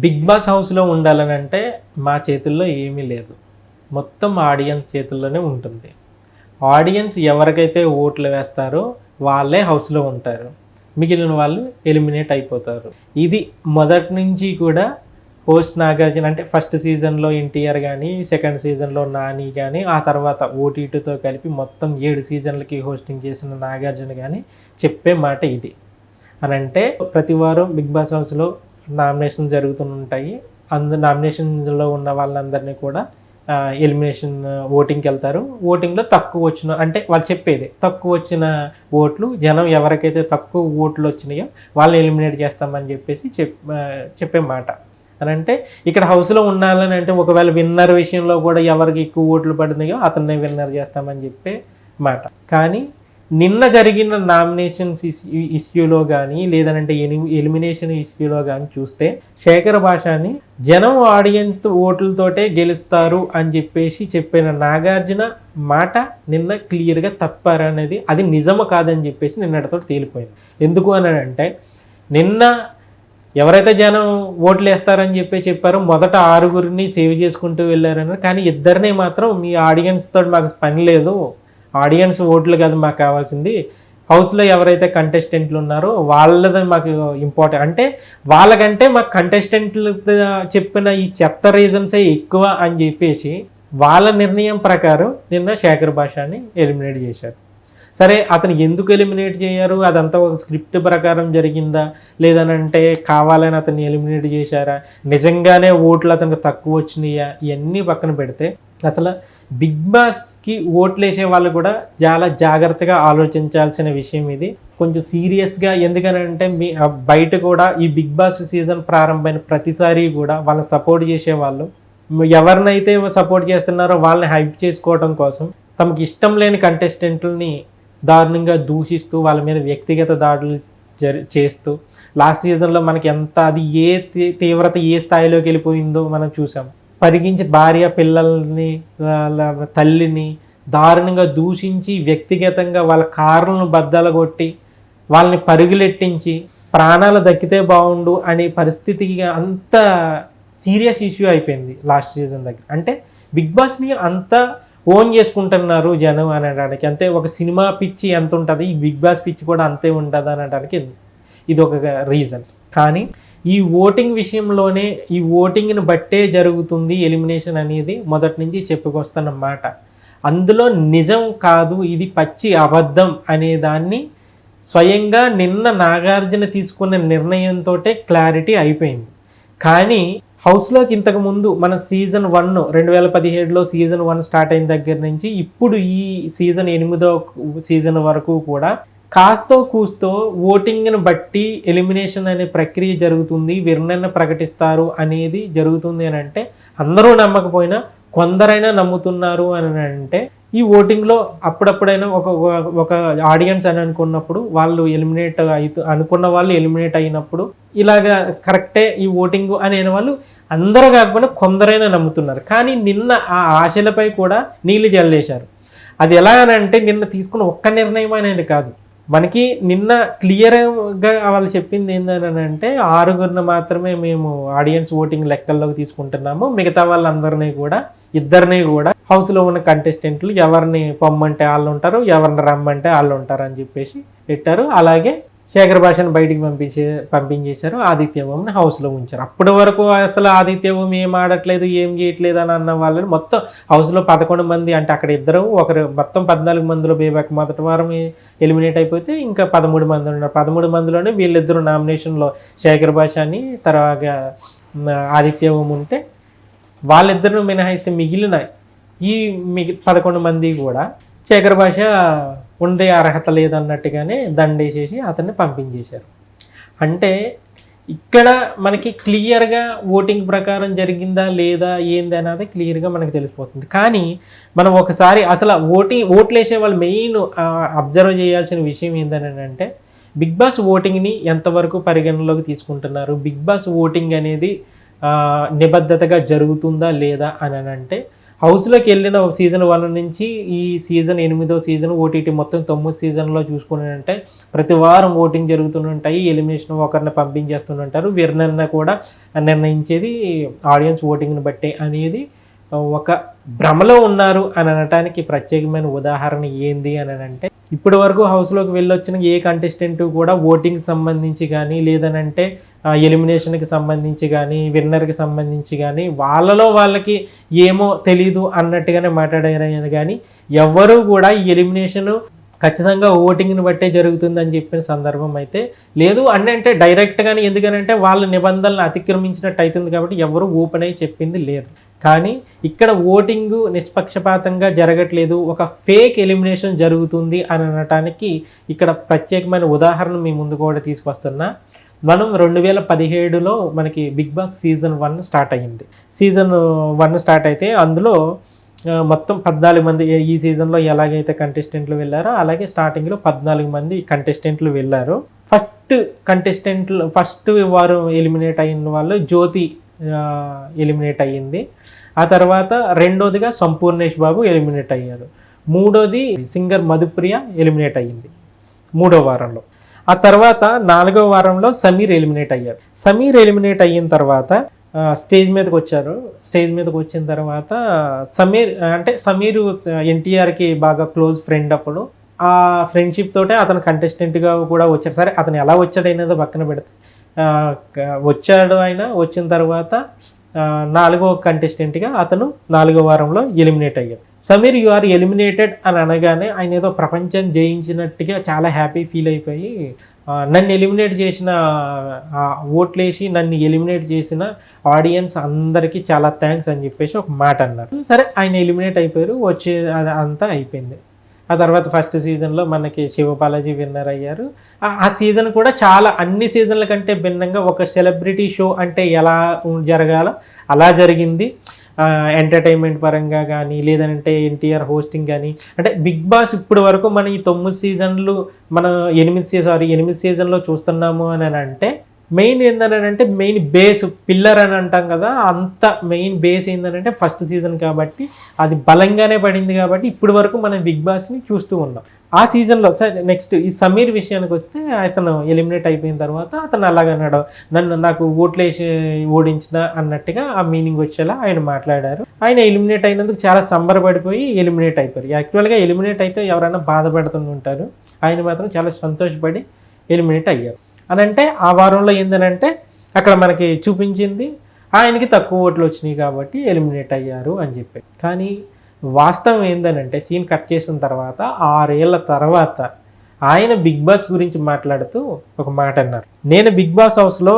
Big boss హౌస్లో ఉండాలని అంటే మా చేతుల్లో ఏమీ లేదు. మొత్తం ఆడియన్స్ చేతుల్లోనే ఉంటుంది. ఆడియన్స్ ఎవరికైతే ఓట్లు వేస్తారో వాళ్ళే హౌస్లో ఉంటారు. మిగిలిన వాళ్ళు ఎలిమినేట్ అయిపోతారు. ఇది మొదటి నుంచి కూడా హోస్ట్ నాగార్జున అంటే ఫస్ట్ సీజన్లో ఎన్టీఆర్ కానీ, సెకండ్ సీజన్లో నాని కానీ, ఆ తర్వాత ఓటీటీతో కలిపి మొత్తం 7 సీజన్లకి హోస్టింగ్ చేసిన నాగార్జున కానీ చెప్పే మాట ఇది. అని అంటే ప్రతి వారం బిగ్ బాస్ హౌస్లో నామినేషన్ జరుగుతుంటాయి. నామినేషన్లో ఉన్న వాళ్ళందరినీ కూడా ఎలిమినేషన్ ఓటింగ్కి వెళ్తారు. ఓటింగ్లో తక్కువ వచ్చిన అంటే వాళ్ళు చెప్పేది తక్కువ వచ్చిన ఓట్లు జనం ఎవరికైతే తక్కువ ఓట్లు వచ్చినాయో వాళ్ళని ఎలిమినేట్ చేస్తామని చెప్పేసి చెప్పే మాట. అని అంటే ఇక్కడ హౌస్లో ఉండాలని అంటే ఒకవేళ విన్నర్ విషయంలో కూడా ఎవరికి ఎక్కువ ఓట్లు పడినాయో అతన్నే విన్నర్ చేస్తామని చెప్పే మాట. కానీ నిన్న జరిగిన నామినేషన్స్ ఇష్యూలో కానీ లేదనంటే ఎలిమినేషన్ ఇష్యూలో కానీ చూస్తే శేఖర్ భాషని జనం ఆడియన్స్ ఓట్లతోటే గెలుస్తారు అని చెప్పేసి చెప్పిన నాగార్జున మాట నిన్న క్లియర్గా తప్పారనేది అది నిజము కాదని చెప్పేసి నిన్నటితో తేలిపోయింది. ఎందుకు అని అంటే నిన్న ఎవరైతే జనం ఓట్లు వేస్తారని చెప్పారో మొదట 6గురిని సేవ్ చేసుకుంటూ వెళ్ళారని, కానీ ఇద్దరిని మాత్రం మీ ఆడియన్స్తో మాకు పని లేదు, ఆడియన్స్ ఓట్లు కాదు మాకు కావాల్సింది, హౌస్లో ఎవరైతే కంటెస్టెంట్లు ఉన్నారో వాళ్ళది మాకు ఇంపార్టెంట్ అంటే వాళ్ళకంటే మాకు కంటెస్టెంట్లు చెప్పిన ఈ చెత్త రీజన్సే ఎక్కువ అని చెప్పేసి వాళ్ళ నిర్ణయం ప్రకారం నిన్న శేఖర్ భాషని ఎలిమినేట్ చేశారు. సరే అతను ఎందుకు ఎలిమినేట్ చేశారు, అదంతా ఒక స్క్రిప్ట్ ప్రకారం జరిగిందా లేదనంటే కావాలని అతన్ని ఎలిమినేట్ చేశారా, నిజంగానే ఓట్లు అతనికి తక్కువ వచ్చినాయా, ఇవన్నీ పక్కన పెడితే అసలు బిగ్ బాస్కి ఓట్లు వేసే వాళ్ళు కూడా చాలా జాగ్రత్తగా ఆలోచించాల్సిన విషయం ఇది. కొంచెం సీరియస్గా, ఎందుకనంటే బయట కూడా ఈ బిగ్ బాస్ సీజన్ ప్రారంభమైన ప్రతిసారి కూడా వాళ్ళని సపోర్ట్ చేసేవాళ్ళు ఎవరినైతే సపోర్ట్ చేస్తున్నారో వాళ్ళని హైప్ చేసుకోవడం కోసం తమకు ఇష్టం లేని కంటెస్టెంట్లని దారుణంగా దూషిస్తూ వాళ్ళ మీద వ్యక్తిగత దాడులు చేస్తూ లాస్ట్ సీజన్లో మనకి ఎంత అది ఏ తీవ్రత ఏ స్థాయిలోకి వెళ్ళిపోయిందో మనం చూసాం. పరిగించి భార్య పిల్లల్ని తల్లిని దారుణంగా దూషించి వ్యక్తిగతంగా వాళ్ళ కార్లను బద్దలగొట్టి వాళ్ళని పరుగులెట్టించి ప్రాణాలు దక్కితే బాగుండు అనే పరిస్థితికి అంత సీరియస్ ఇష్యూ అయిపోయింది లాస్ట్ సీజన్ దగ్గర. అంటే బిగ్ బాస్ని అంత ఓన్ చేసుకుంటున్నారు జనం అనడానికి, అంతే ఒక సినిమా పిచ్చి ఎంత ఉంటుంది ఈ బిగ్ బాస్ పిచ్చి కూడా అంతే ఉంటుంది అనడానికి ఇది ఒక రీజన్. కానీ ఈ ఓటింగ్ విషయంలోనే ఈ ఓటింగ్ని బట్టే జరుగుతుంది ఎలిమినేషన్ అనేది మొదటి నుంచి చెప్పుకొస్తున్నమాట. అందులో నిజం కాదు, ఇది పచ్చి అబద్ధం అనే దాన్ని స్వయంగా నిన్న నాగార్జున తీసుకున్న నిర్ణయంతో క్లారిటీ అయిపోయింది. కానీ హౌస్లోకి ఇంతకుముందు మన సీజన్ 1 2017లో సీజన్ 1 స్టార్ట్ అయిన దగ్గర నుంచి ఇప్పుడు ఈ సీజన్ 8వ సీజన్ వరకు కూడా కాస్తో కూస్తో ఓటింగ్ను బట్టి ఎలిమినేషన్ అనే ప్రక్రియ జరుగుతుంది, విన్నర్ని ప్రకటిస్తారు అనేది జరుగుతుంది అని అంటే అందరూ నమ్మకపోయినా కొందరైనా నమ్ముతున్నారు అని అంటే ఈ ఓటింగ్లో అప్పుడప్పుడైనా ఒక ఆడియన్స్ అని అనుకున్నప్పుడు వాళ్ళు ఎలిమినేట్ అనుకున్న వాళ్ళు ఎలిమినేట్ అయినప్పుడు ఇలాగా కరెక్టే ఈ ఓటింగ్ అనే వాళ్ళు అందరూ కాకపోయినా కొందరైనా నమ్ముతున్నారు. కానీ నిన్న ఆ ఆశలపై కూడా నీళ్లు జల్లేశారు. అది ఎలా అని అంటే నిన్న తీసుకున్న ఒక్క నిర్ణయం అనేది కాదు, మనకి నిన్న క్లియర్గా వాళ్ళు చెప్పింది ఏంటని అంటే 6గురిని మాత్రమే మేము ఆడియన్స్ ఓటింగ్ లెక్కల్లోకి తీసుకుంటున్నాము, మిగతా వాళ్ళందరినీ కూడా ఇద్దరిని కూడా హౌస్లో ఉన్న కంటెస్టెంట్లు ఎవరిని పొమ్మంటే వాళ్ళు ఉంటారు, ఎవరిని రమ్మంటే వాళ్ళు ఉంటారు అని చెప్పేసి పెట్టారు. అలాగే శేఖర్ భాషను బయటికి పంపించేశారు, ఆదిత్య ఓంని హౌస్లో ఉంచారు. అప్పటి వరకు అసలు ఆదిత్య ఓం ఏం ఆడట్లేదు ఏం చేయట్లేదు అని అన్న వాళ్ళని మొత్తం హౌస్లో 11 మంది అంటే అక్కడ ఇద్దరు ఒకరు మొత్తం 14 మందిలో బేబాక్ మొదటి వారం ఎలిమినేట్ అయిపోతే ఇంకా 13 మంది ఉన్నారు. 13 మందిలోనే వీళ్ళిద్దరు నామినేషన్లో శేఖర్ భాషని తర్వాత ఆదిత్య ఓం ఉంటే వాళ్ళిద్దరు మినహాయిస్తే మిగిలిన ఈ 11 మంది కూడా శేఖర్ భాష ఉండే అర్హత లేదన్నట్టుగానే దండేసేసి అతన్ని పంపించేశారు. అంటే ఇక్కడ మనకి క్లియర్గా ఓటింగ్ ప్రకారం జరిగిందా లేదా ఏంది అనేది క్లియర్గా మనకు తెలిసిపోతుంది. కానీ మనం ఒకసారి అసలు ఓట్లు వేసే వాళ్ళు మెయిన్ అబ్జర్వ్ చేయాల్సిన విషయం ఏంటని అంటే బిగ్ బాస్ ఓటింగ్ని ఎంతవరకు పరిగణనలోకి తీసుకుంటున్నారు, బిగ్ బాస్ ఓటింగ్ అనేది నిబద్ధతగా జరుగుతుందా లేదా అని అంటే హౌస్లోకి వెళ్ళిన ఒక సీజన్ 1 నుంచి ఈ సీజన్ 8వ సీజన్ ఓటీటీ మొత్తం 9 సీజన్లో చూసుకున్నారంటే ప్రతి వారం ఓటింగ్ జరుగుతుంటాయి, ఎలిమినేషన్ ఒకరిని పంపించేస్తుంటారు. విన్నర్ని కూడా నిర్ణయించేది ఆడియన్స్ ఓటింగ్ని బట్టే అనేది ఒక భ్రమలో ఉన్నారు అని అనటానికి ప్రత్యేకమైన ఉదాహరణ ఏంది అని అంటే, ఇప్పటి వరకు హౌస్లోకి వెళ్ళొచ్చిన ఏ కంటెస్టెంట్ కూడా ఓటింగ్కి సంబంధించి కానీ లేదనంటే ఎలిమినేషన్కి సంబంధించి కానీ విన్నర్కి సంబంధించి కానీ వాళ్ళకి ఏమో తెలీదు అన్నట్టుగానే మాట్లాడారు. కానీ ఎవరు కూడా ఈ ఎలిమినేషను ఖచ్చితంగా ఓటింగ్ని బట్టే జరుగుతుందని చెప్పిన సందర్భం అయితే లేదు. అంటే డైరెక్ట్గానే ఎందుకనంటే వాళ్ళ నిబంధనలను అతిక్రమించినట్టు అవుతుంది కాబట్టి ఎవరు ఓపెన్ అయ్యి చెప్పింది లేదు. కానీ ఇక్కడ ఓటింగ్ నిష్పక్షపాతంగా జరగట్లేదు, ఒక ఫేక్ ఎలిమినేషన్ జరుగుతుంది అని అనటానికి ఇక్కడ ప్రత్యేకమైన ఉదాహరణ మీ ముందు కూడా తీసుకొస్తున్నా. మనం 2017లో మనకి బిగ్ బాస్ సీజన్ 1 స్టార్ట్ అయ్యింది. సీజన్ 1 స్టార్ట్ అయితే అందులో మొత్తం 14 మంది ఈ సీజన్లో ఎలాగైతే కంటెస్టెంట్లు వెళ్ళారో అలాగే స్టార్టింగ్లో 14 మంది కంటెస్టెంట్లు వెళ్ళారు. ఫస్ట్ వారు ఎలిమినేట్ అయిన వాళ్ళు జ్యోతి ఎలిమినేట్ అయ్యింది. ఆ తర్వాత రెండోదిగా సంపూర్ణేష్ బాబు ఎలిమినేట్ అయ్యారు. మూడోది సింగర్ మధుప్రియ ఎలిమినేట్ అయ్యింది 3వ వారంలో. ఆ తర్వాత 4వ వారంలో సమీర్ ఎలిమినేట్ అయ్యారు. సమీర్ ఎలిమినేట్ అయిన తర్వాత స్టేజ్ మీదకి వచ్చారు. స్టేజ్ మీదకి వచ్చిన తర్వాత సమీర్ ఎన్టీఆర్కి బాగా క్లోజ్ ఫ్రెండ్. అప్పుడు ఆ ఫ్రెండ్షిప్ తోటే అతను కంటెస్టెంట్గా కూడా వచ్చారు. సరే అతను ఎలా వచ్చాడు అనేది పక్కన పెడితే వచ్చాడు. ఆయన వచ్చిన తర్వాత 4వ కంటెస్టెంట్గా అతను 4వ వారంలో ఎలిమినేట్ అయ్యారు. సమీర్ యు ఆర్ ఎలిమినేటెడ్ అని అనగానే ఆయన ఏదో ప్రపంచం జయించినట్టుగా చాలా హ్యాపీ ఫీల్ అయిపోయి నన్ను ఎలిమినేట్ చేసిన ఓట్లేసి నన్ను ఎలిమినేట్ చేసిన ఆడియన్స్ అందరికీ చాలా థ్యాంక్స్ అని చెప్పేసి ఒక మాట అన్నారు. సరే ఆయన ఎలిమినేట్ అయిపోయారు, అంతా అయిపోయింది. ఆ తర్వాత ఫస్ట్ సీజన్లో మనకి శివబాలాజీ విన్నర్ అయ్యారు. ఆ సీజన్ కూడా చాలా అన్ని సీజన్ల కంటే భిన్నంగా ఒక సెలబ్రిటీ షో అంటే ఎలా జరగాలో అలా జరిగింది. ఎంటర్టైన్మెంట్ పరంగా కానీ లేదంటే ఎన్టీఆర్ హోస్టింగ్ కానీ అంటే బిగ్ బాస్ ఇప్పుడు వరకు మనం ఈ 9 సీజన్లు మనం 8 సీజన్లో చూస్తున్నాము అని అంటే మెయిన్ ఏంటంటే మెయిన్ బేస్ పిల్లర్ అని అంటాం కదా, అంత మెయిన్ బేస్ ఏంటంటే ఫస్ట్ సీజన్ కాబట్టి అది బలంగానే పడింది కాబట్టి ఇప్పటి వరకు మనం బిగ్ బాస్ని చూస్తూ ఉన్నాం. ఆ సీజన్లో సరే నెక్స్ట్ ఈ సమీర్ విషయానికి వస్తే అతను ఎలిమినేట్ అయిపోయిన తర్వాత అతను అలాగన్నాడు, నాకు ఓట్లేసి ఓడించిన అన్నట్టుగా ఆ మీనింగ్ వచ్చేలా ఆయన మాట్లాడారు. ఆయన ఎలిమినేట్ అయినందుకు చాలా సంబరపడిపోయి ఎలిమినేట్ అయిపోయారు. యాక్చువల్గా ఎలిమినేట్ అయితే ఎవరైనా బాధపడుతుంటారు, ఆయన మాత్రం చాలా సంతోషపడి ఎలిమినేట్ అయ్యారు. అని అంటే ఆ వారంలో ఏంటంటే అక్కడ మనకి చూపించింది ఆయనకి తక్కువ ఓట్లు వచ్చినాయి కాబట్టి ఎలిమినేట్ అయ్యారు అని చెప్పి. కానీ వాస్తవం ఏంటంటే సీన్ కట్ చేసిన తర్వాత 6 ఏళ్ల తర్వాత ఆయన బిగ్ బాస్ గురించి మాట్లాడుతూ ఒక మాట అన్నారు. నేను బిగ్ బాస్ హౌస్లో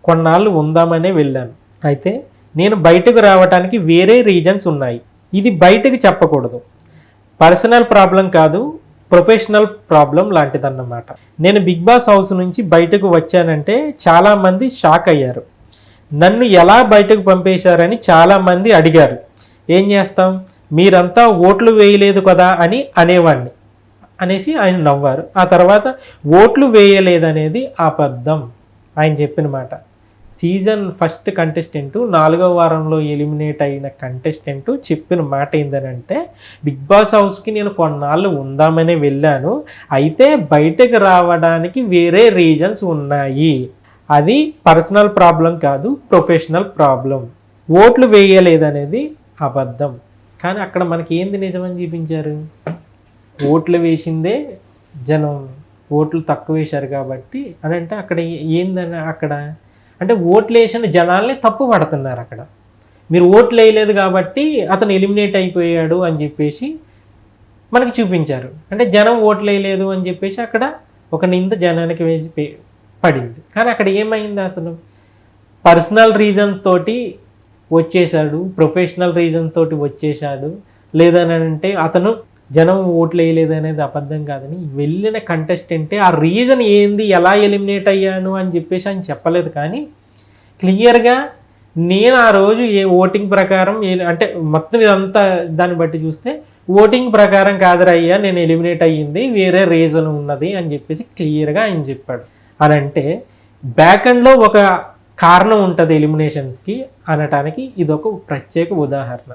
కొన్నాళ్ళు ఉందామనే వెళ్ళాను, అయితే నేను బయటకు రావడానికి వేరే రీజన్స్ ఉన్నాయి, ఇది బయటకు చెప్పకూడదు, పర్సనల్ ప్రాబ్లం కాదు, ప్రొఫెషనల్ ప్రాబ్లం లాంటిదన్నమాట. నేను బిగ్ బాస్ హౌస్ నుంచి బయటకు వచ్చానంటే చాలామంది షాక్ అయ్యారు, నన్ను ఎలా బయటకు పంపేశారని చాలామంది అడిగారు. ఏం చేస్తాం, మీరంతా ఓట్లు వేయలేదు కదా అని అనేవాడిని అనేసి ఆయన నవ్వారు. ఆ తర్వాత ఓట్లు వేయలేదనేది అబద్ధం ఆయన చెప్పిన మాట. సీజన్ ఫస్ట్ కంటెస్టెంట్ 4వ వారంలో ఎలిమినేట్ అయిన కంటెస్టెంట్ చెప్పిన మాట ఏంటంటే బిగ్ బాస్ హౌస్కి నేను కొన్నాళ్ళు ఉందామని వెళ్ళాను, అయితే బయటకు రావడానికి వేరే రీజన్స్ ఉన్నాయి, అది పర్సనల్ ప్రాబ్లం కాదు, ప్రొఫెషనల్ ప్రాబ్లం, ఓట్లు వేయలేదనేది అబద్ధం. కానీ అక్కడ మనకి ఏంది నిజమని చూపించారు, ఓట్లు వేసిందే జనం, ఓట్లు తక్కువ వేశారు కాబట్టి అని అంటే అక్కడ ఏందని అక్కడ అంటే ఓట్లు వేసిన జనాల్ని తప్పు పడుతున్నారు. అక్కడ మీరు ఓట్లు వేయలేదు కాబట్టి అతను ఎలిమినేట్ అయిపోయాడు అని చెప్పేసి మనకి చూపించారు. అంటే జనం ఓట్లు వేయలేదు అని చెప్పేసి అక్కడ ఒక నింద జనానికి వేసి పడింది. కానీ అక్కడ ఏమైంది, అతను పర్సనల్ రీజన్స్ తోటి వచ్చేసాడు, ప్రొఫెషనల్ రీజన్ తోటి వచ్చేసాడు, లేదనంటే అతను జనం ఓట్లు వేయలేదు అనేది అబద్ధం కాదని వెళ్ళిన కంటెస్టెంటే ఆ రీజన్ ఏంది, ఎలా ఎలిమినేట్ అయ్యాను అని చెప్పేసి ఆయన చెప్పలేదు. కానీ క్లియర్గా నేను ఆ రోజు ఓటింగ్ ప్రకారం అంటే మొత్తం ఇదంతా దాన్ని బట్టి చూస్తే ఓటింగ్ ప్రకారం కాదరయ్యా నేను ఎలిమినేట్ అయ్యింది, వేరే రీజన్ ఉన్నది అని చెప్పేసి క్లియర్గా ఆయన చెప్పాడు. అని అంటే బ్యాక్ ఎండ్లో ఒక కారణం ఉంటుంది ఎలిమినేషన్కి అనటానికి ఇదొక ప్రత్యేక ఉదాహరణ.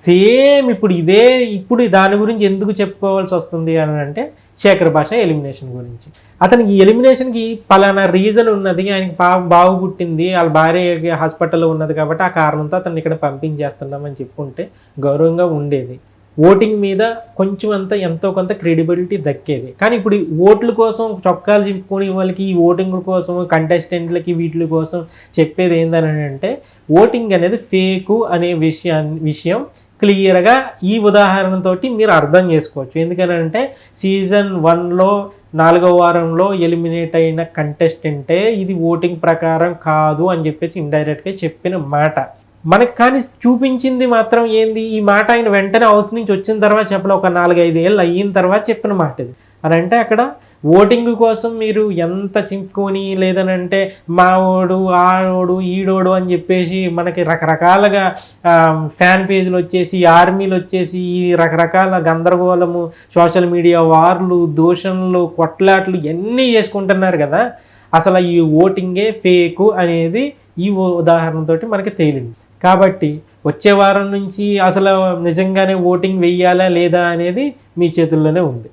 సేమ్ ఇప్పుడు దాని గురించి ఎందుకు చెప్పుకోవాల్సి వస్తుంది అని అంటే శేఖర్ భాష ఎలిమినేషన్ గురించి. అతనికి ఈ ఎలిమినేషన్కి పలానా రీజన్ ఉన్నది, ఆయనకి బాగు పుట్టింది, వాళ్ళ భార్య హాస్పిటల్లో ఉన్నది కాబట్టి ఆ కారణంతో అతన్ని ఇక్కడ పంపించేస్తున్నామని చెప్పుకుంటే గౌరవంగా ఉండేది. ఓటింగ్ మీద కొంచెం ఎంతో కొంత క్రెడిబిలిటీ దక్కేది. కానీ ఇప్పుడు ఓట్ల కోసం చొక్కాలు చింపుకొని వాళ్ళకి ఈ ఓటింగ్ కోసం కంటెస్టెంట్లకి వీటి కోసం చెప్పేది ఏందని అంటే ఓటింగ్ అనేది ఫేకు అనే విషయం క్లియర్గా ఈ ఉదాహరణతోటి మీరు అర్థం చేసుకోవచ్చు. ఎందుకనంటే సీజన్ 1లో 4వ వారంలో ఎలిమినేట్ అయిన కంటెస్టెంటే ఇది ఓటింగ్ ప్రకారం కాదు అని చెప్పేసి ఇండైరెక్ట్గా చెప్పిన మాట. మనకి కానీ చూపించింది మాత్రం ఏంది, ఈ మాట ఆయన వెంటనే హౌస్ నుంచి వచ్చిన తర్వాత చెప్పలే, ఒక 4-5 ఏళ్ళు అయిన తర్వాత చెప్పిన మాట ఇది. అని అంటే అక్కడ ఓటింగ్ కోసం మీరు ఎంత చింపుకొని లేదనంటే మావోడు ఆడోడు ఈడోడు అని చెప్పేసి మనకి రకరకాలుగా ఫ్యాన్ పేజీలు వచ్చేసి ఆర్మీలు వచ్చేసి ఈ రకరకాల గందరగోళము సోషల్ మీడియా వార్లు దూషణలు కొట్లాట్లు ఇవన్నీ చేసుకుంటున్నారు కదా. అసలు ఈ ఓటింగే ఫేకు అనేది ఈ ఉదాహరణతోటి మనకి తేలింది. కాబట్టి వచ్చే వారం నుంచి అసలు నిజంగానే ఓటింగ్ వెయ్యాలా లేదా అనేది మీ చేతుల్లోనే ఉంది.